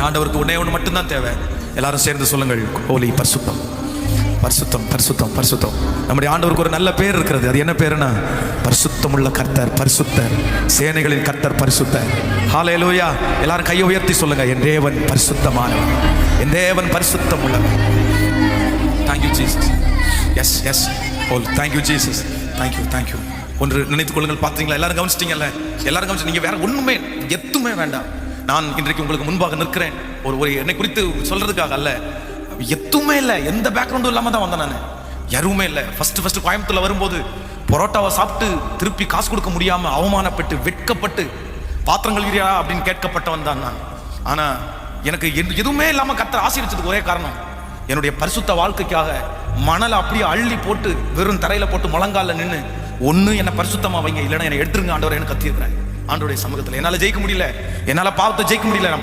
என் ஆண்டவருக்கு ஒன்னே ஒன்று மட்டும்தான் தேவை. எல்லாரும் சேர்ந்து சொல்லுங்கள், ஹோலி, பரிசுத்தம், பரிசுத்தம், பரிசுத்தம், பரிசுத்தம். நம்முடைய ஆண்டவருக்கு ஒரு நல்ல பேர் இருக்கிறது. அது என்ன பேருனா பரிசுத்தமுள்ள கர்த்தர், பரிசுத்தர், சேனைகளின் கர்த்தர், பரிசுத்தர். ஹல்லேலூயா. எல்லாரும் கையை உயர்த்தி சொல்லுங்க, என் தேவன் பரிசுத்தமானவர், என் தேவன் பரிசுத்தம் உள்ளவர். Thank you Jesus. Yes yes oh thank you Jesus. Thank you thank you. ஒன்று நினைத்துக் கொள்ளுங்கள். பார்த்தீங்களா, எல்லாரும் கவனிச்சிட்டீங்கல்ல? எல்லாரும் கவனிச்சு. நீங்கள் வேற ஒன்றுமே எதுவுமே வேண்டாம். நான் இன்றைக்கு உங்களுக்கு முன்பாக நிற்கிறேன் ஒரு என்னை குறித்து சொல்றதுக்காக அல்ல. எதுவுமே இல்லை, எந்த பேக்ரவுண்டும் இல்லாமல் தான் வந்தேன் நான். யாருமே இல்லை. ஃபர்ஸ்ட் கோயம்புத்தூர்ல வரும்போது பரோட்டாவை சாப்பிட்டு திருப்பி காசு கொடுக்க முடியாமல் அவமானப்பட்டு வெட்கப்பட்டு பாத்திரங்கள் இல்லையா அப்படின்னு கேட்கப்பட்டவன் தான் நான். ஆனால் எனக்கு எதுவுமே இல்லாமல் கர்த்தர் ஆசீர்வதிச்சதுக்கு ஒரே காரணம், என்னுடைய பரிசுத்த வாழ்க்கைக்காக மணலை அப்படியே அள்ளி போட்டு வெறும் தரையில போட்டு முழங்கால நின்று ஒன்று என்னை பரிசுத்தமாக வைங்க, இல்லைன்னா என்னை எடுத்துருங்க ஆண்டவர், எனக்கு கத்தியிருக்கிறேன் ஆண்டோடைய சமூகத்தில். என்னால் ஜெயிக்க முடியல, என்னால் பாவத்தை ஜெயிக்க முடியல. நான்